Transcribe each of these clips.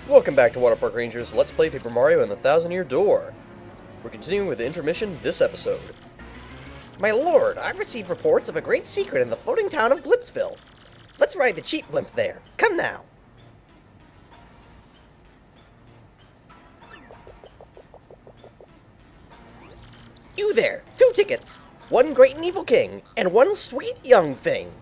Welcome back to WaterparkRanger's Let's Play Paper Mario and the Thousand-Year Door. We're continuing with the intermission this episode. My lord, I've received reports of a great secret in the floating town of Glitzville. Let's ride the cheap blimp there. Come now. You there, 2 tickets. 1 great and evil king, and 1 sweet young thing.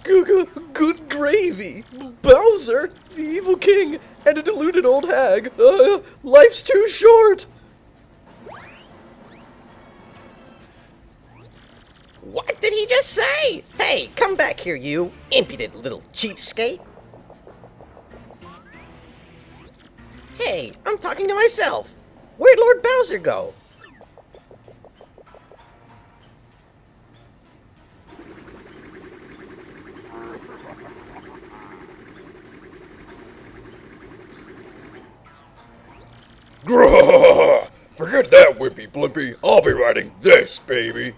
Good gravy! Bowser, the evil king, and a deluded old hag. Life's too short! What did he just say? Hey, come back here, you impudent little cheapskate. Hey, I'm talking to myself. Where'd Lord Bowser go? Grrrr! Forget that, Wimpy Blimpy. I'll be riding this, baby.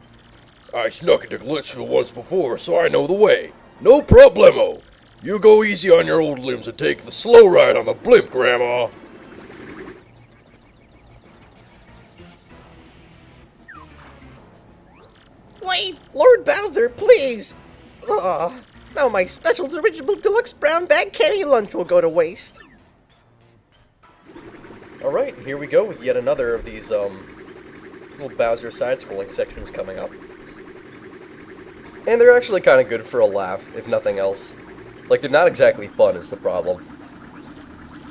I snuck into Glitzville once before, so I know the way. No problemo. You go easy on your old limbs and take the slow ride on the blimp, Grandma. Wait, Lord Bowser, please! Now my special dirigible deluxe brown bag candy lunch will go to waste. Alright, here we go with yet another of these, little Bowser side-scrolling sections coming up. And they're actually kind of good for a laugh, if nothing else. Like, they're not exactly fun is the problem.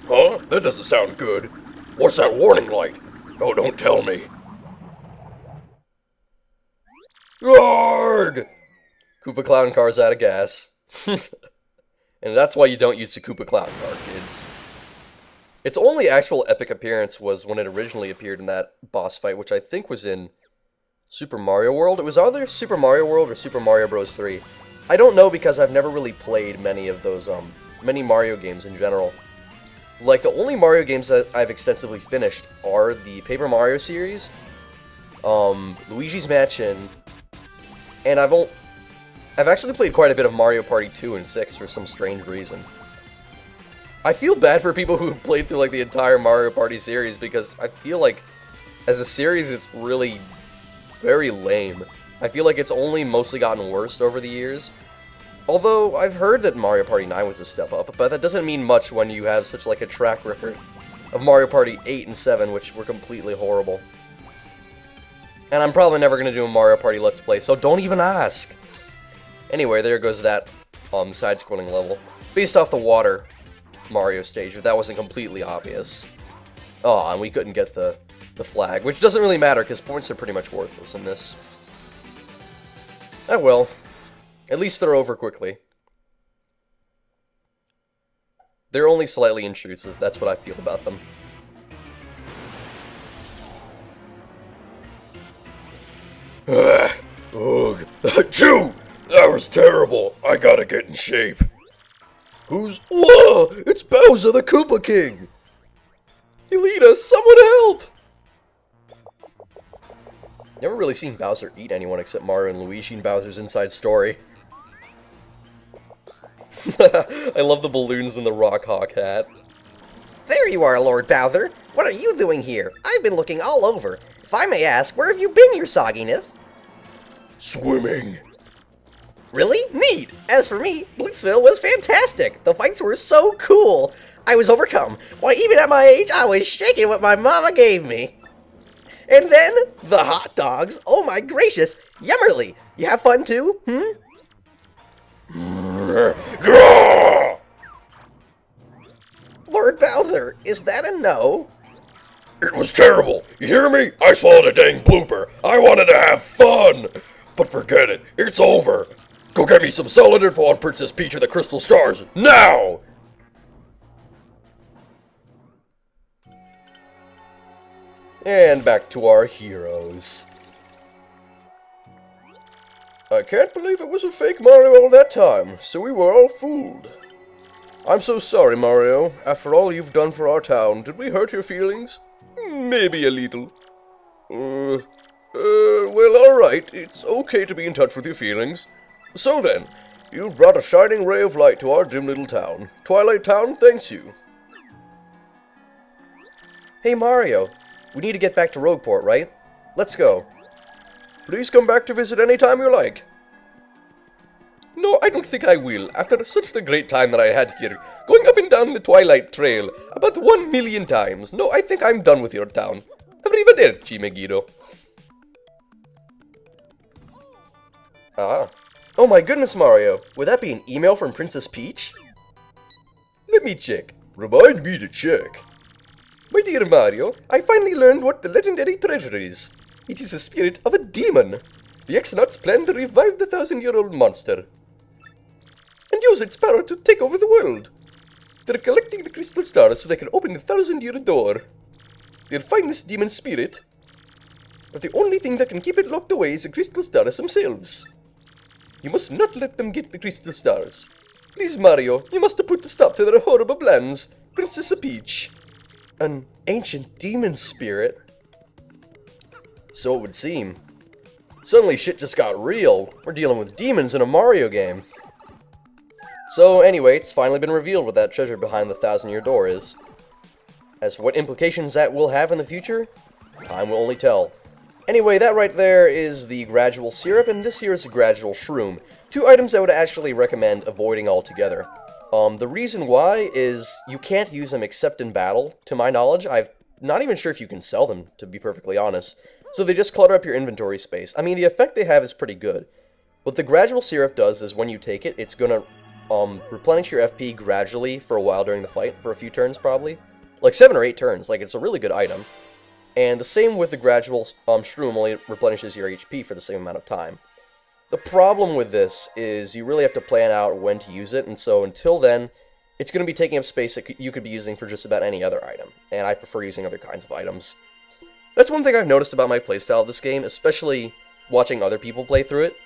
Huh? That doesn't sound good. What's that warning light? Oh, don't tell me. Arrgh! Koopa Clown Car's out of gas. And that's why you don't use the Koopa Clown Car, kids. Its only actual epic appearance was when it originally appeared in that boss fight, which I think was in Super Mario World. It was either Super Mario World or Super Mario Bros. 3. I don't know because I've never really played many of those, many Mario games in general. Like, the only Mario games that I've extensively finished are the Paper Mario series, Luigi's Mansion, and I've actually played quite a bit of Mario Party 2 and 6 for some strange reason. I feel bad for people who've played through, like, the entire Mario Party series, because I feel like, as a series, it's really very lame. I feel like it's only mostly gotten worse over the years. Although, I've heard that Mario Party 9 was a step up, but that doesn't mean much when you have such, like, a track record of Mario Party 8 and 7, which were completely horrible. And I'm probably never going to do a Mario Party Let's Play, so don't even ask! Anyway, there goes that, side-scrolling level. Based off the water Mario stage, if that wasn't completely obvious. Oh, and we couldn't get the flag, which doesn't really matter, because points are pretty much worthless in this. Oh well. At least they're over quickly. They're only slightly intrusive, that's what I feel about them. Ugh. Achoo! That was terrible. I gotta get in shape. Whoa! It's Bowser the Koopa King! Elita, someone help! Never really seen Bowser eat anyone except Mario and Luigi in Bowser's Inside Story. I love the balloons and the Rock Hawk hat. There you are, Lord Bowser. What are you doing here? I've been looking all over. If I may ask, where have you been, your sogginess? Swimming. Really? Neat! As for me, Blitzville was fantastic! The fights were so cool! I was overcome. Why, even at my age, I was shaking what my mama gave me. And then, the hot dogs! Oh my gracious! Yummerly! You have fun too, Lord Bowser, is that a no? It was terrible. You hear me? I swallowed a dang blooper. I wanted to have fun. But forget it. It's over. Go get me some solid info on Princess Peach of the Crystal Stars, now! And back to our heroes. I can't believe it was a fake Mario all that time, so we were all fooled. I'm so sorry, Mario. After all you've done for our town, did we hurt your feelings? Maybe a little. Well, alright. It's okay to be in touch with your feelings. So then, you've brought a shining ray of light to our dim little town. Twilight Town thanks you. Hey Mario, we need to get back to Rogueport, right? Let's go. Please come back to visit any time you like. No, I don't think I will, after such the great time that I had here, going up and down the Twilight Trail about 1,000,000 times. No, I think I'm done with your town. Arrivederci, Megiddo. Ah. Oh my goodness, Mario. Would that be an email from Princess Peach? Let me check. Remind me to check. My dear Mario, I finally learned what the legendary treasure is. It is the spirit of a demon. The X-Nauts plan to revive the 1,000-year-old monster and use its power to take over the world. They're collecting the crystal stars so they can open the 1,000-year door. They'll find this demon spirit, but the only thing that can keep it locked away is the crystal stars themselves. You must not let them get the crystal stars. Please, Mario, you must put a stop to their horrible plans. Princess Peach. An ancient demon spirit? So it would seem. Suddenly shit just got real. We're dealing with demons in a Mario game. So anyway, it's finally been revealed what that treasure behind the 1,000-year door is. As for what implications that will have in the future, time will only tell. Anyway, that right there is the gradual syrup, and this here is the gradual shroom. Two items I would actually recommend avoiding altogether. The reason why is you can't use them except in battle, to my knowledge. I'm not even sure if you can sell them, to be perfectly honest. So they just clutter up your inventory space. I mean, the effect they have is pretty good. What the gradual syrup does is when you take it, it's gonna replenish your FP gradually for a while during the fight, for a few turns probably. Like 7 or 8 turns, like it's a really good item. And the same with the gradual shroom, only replenishes your HP for the same amount of time. The problem with this is you really have to plan out when to use it, and so until then, it's going to be taking up space that you could be using for just about any other item, and I prefer using other kinds of items. That's one thing I've noticed about my playstyle of this game, especially watching other people play through it,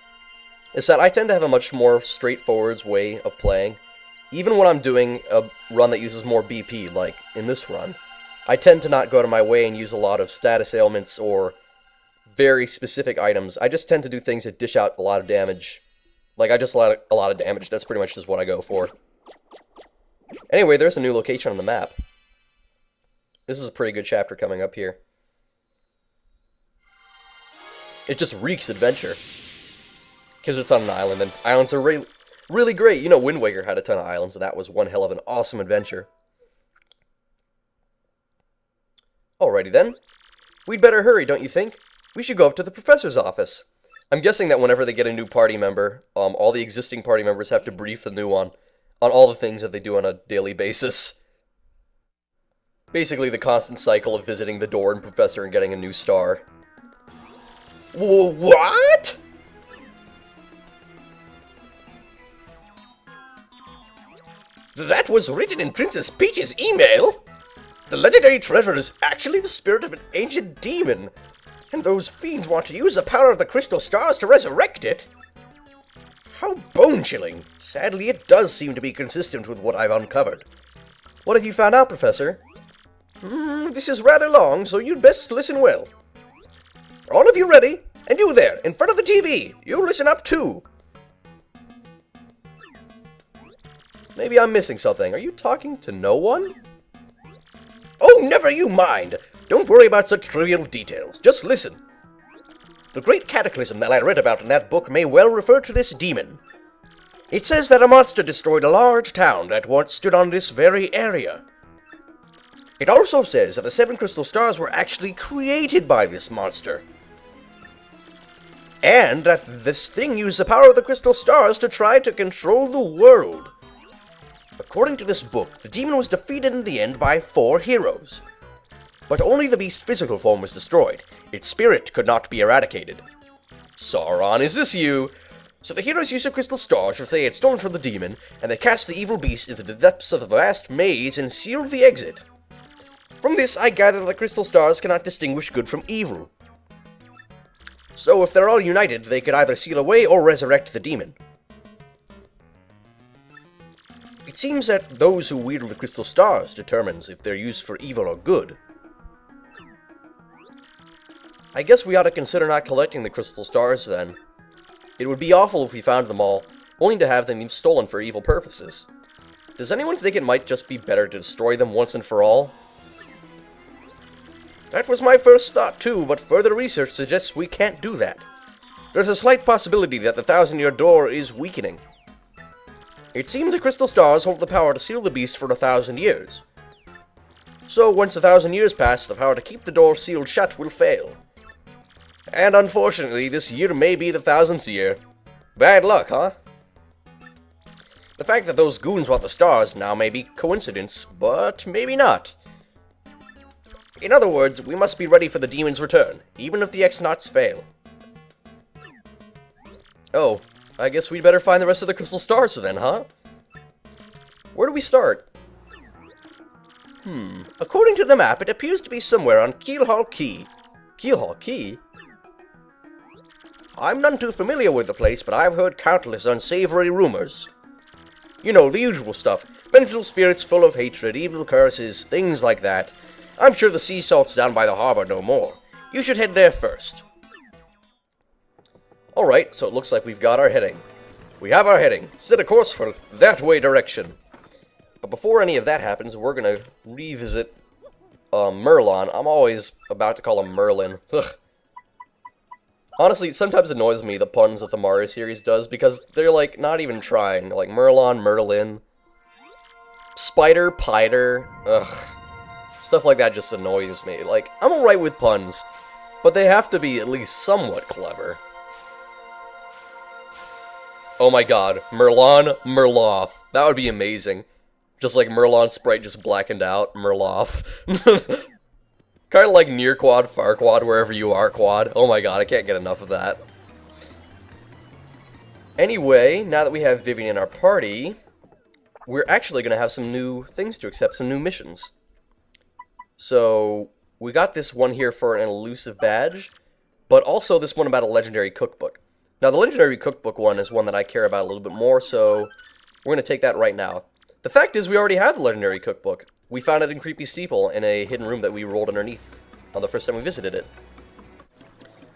is that I tend to have a much more straightforward way of playing. Even when I'm doing a run that uses more BP, like in this run, I tend to not go out of my way and use a lot of status ailments or very specific items. I just tend to do things that dish out a lot of damage. Like, I just a lot of damage. That's pretty much just what I go for. Anyway, there's a new location on the map. This is a pretty good chapter coming up here. It just reeks adventure. Because it's on an island, and islands are really great. You know, Wind Waker had a ton of islands, and that was one hell of an awesome adventure. Alrighty then. We'd better hurry, don't you think? We should go up to the professor's office. I'm guessing that whenever they get a new party member, all the existing party members have to brief the new one on all the things that they do on a daily basis. Basically the constant cycle of visiting the door and professor and getting a new star. What? That was written in Princess Peach's email? The legendary treasure is actually the spirit of an ancient demon, and those fiends want to use the power of the crystal stars to resurrect it? How bone-chilling. Sadly, it does seem to be consistent with what I've uncovered. What have you found out, Professor? This is rather long, so you'd best listen well. Are all of you ready? And you there, in front of the TV, you listen up too. Maybe I'm missing something. Are you talking to no one? Oh, never you mind. Don't worry about such trivial details. Just listen. The great cataclysm that I read about in that book may well refer to this demon. It says that a monster destroyed a large town that once stood on this very area. It also says that the 7 crystal stars were actually created by this monster. And that this thing used the power of the crystal stars to try to control the world. According to this book, the demon was defeated in the end by 4 heroes. But only the beast's physical form was destroyed. Its spirit could not be eradicated. Sauron, is this you? So the heroes used the crystal stars which they had stolen from the demon, and they cast the evil beast into the depths of the vast maze and sealed the exit. From this, I gather that the crystal stars cannot distinguish good from evil. So if they're all united, they could either seal away or resurrect the demon. It seems that those who wield the crystal stars determines if they're used for evil or good. I guess we ought to consider not collecting the crystal stars then. It would be awful if we found them all, only to have them stolen for evil purposes. Does anyone think it might just be better to destroy them once and for all? That was my first thought too, but further research suggests we can't do that. There's a slight possibility that the Thousand-Year Door is weakening. It seems the crystal stars hold the power to seal the beast for 1,000 years. So once 1,000 years pass, the power to keep the door sealed shut will fail. And unfortunately, this year may be the 1,000th year. Bad luck, huh? The fact that those goons want the stars now may be coincidence, but maybe not. In other words, we must be ready for the demon's return, even if the Exnauts fail. Oh, I guess we'd better find the rest of the crystal stars then, huh? Where do we start? According to the map, it appears to be somewhere on Keelhaul Key. Keelhaul Key? I'm none too familiar with the place, but I've heard countless unsavory rumors. You know, the usual stuff. Vengeful spirits full of hatred, evil curses, things like that. I'm sure the sea salts down by the harbor know more. You should head there first. Alright, so it looks like we've got our heading. We have our heading. Set a course for that way direction. But before any of that happens, we're gonna revisit Merlon. I'm always about to call him Merlin. Ugh. Honestly, it sometimes annoys me, the puns that the Mario series does, because they're, like, not even trying. Like, Merlon, Merlin, Spider, Piter, ugh. Stuff like that just annoys me. Like, I'm alright with puns, but they have to be at least somewhat clever. Oh my god, Merlon, Merloff. That would be amazing. Just like Merlon's sprite just blackened out, Merloff. Kind of like near quad, far quad, wherever you are quad. Oh my god, I can't get enough of that. Anyway, now that we have Vivian in our party, we're actually going to have some new things to accept, some new missions. So, we got this one here for an elusive badge, but also this one about a legendary cookbook. Now, the legendary cookbook one is one that I care about a little bit more, so we're going to take that right now. The fact is, we already have the legendary cookbook. We found it in Creepy Steeple in a hidden room that we rolled underneath on the first time we visited it.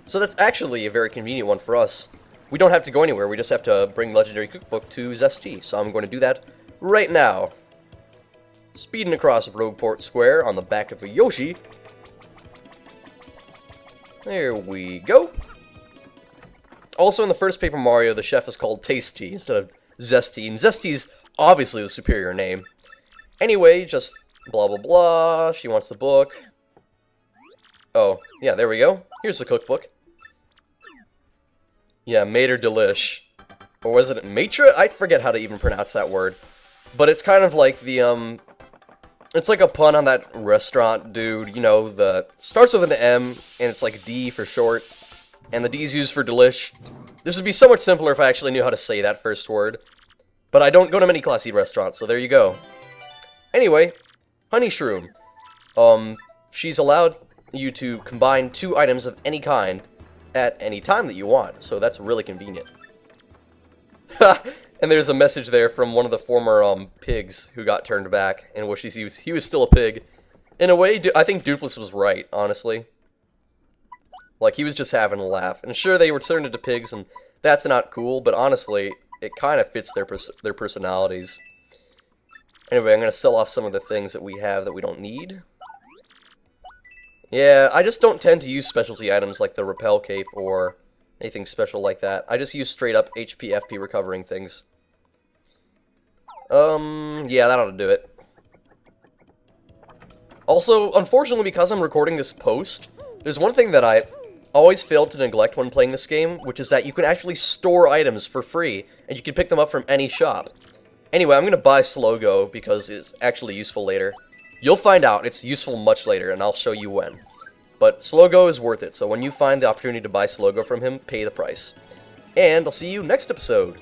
So that's actually a very convenient one for us. We don't have to go anywhere, we just have to bring Legendary Cookbook to Zesty, so I'm going to do that right now. Speeding across Rogueport Square on the back of a Yoshi. There we go. Also in the first Paper Mario, the chef is called Tasty instead of Zesty, and Zesty's obviously the superior name. Anyway, just blah blah blah, she wants the book. Oh, yeah, there we go. Here's the cookbook. Yeah, Mater Delish. Or was it Matra? I forget how to even pronounce that word. But it's kind of like the, it's like a pun on that restaurant dude, you know, the starts with an M, and it's like D for short, and the D's used for delish. This would be so much simpler if I actually knew how to say that first word. But I don't go to many classy restaurants, so there you go. Anyway, Honey Shroom. She's allowed you to combine 2 items of any kind at any time that you want, so that's really convenient. And there's a message there from one of the former pigs who got turned back and wishes he was still a pig. In a way, I think Dupless was right, honestly. Like, he was just having a laugh. And sure, they were turned into pigs, and that's not cool, but honestly, it kind of fits their personalities. Anyway, I'm going to sell off some of the things that we have that we don't need. Yeah, I just don't tend to use specialty items like the Repel Cape or anything special like that. I just use straight up HP, FP recovering things. Yeah, that ought to do it. Also, unfortunately, because I'm recording this post, there's one thing that I always fail to neglect when playing this game, which is that you can actually store items for free, and you can pick them up from any shop. Anyway, I'm going to buy Slogo because it's actually useful later. You'll find out it's useful much later, and I'll show you when. But Slogo is worth it, so when you find the opportunity to buy Slogo from him, pay the price. And I'll see you next episode.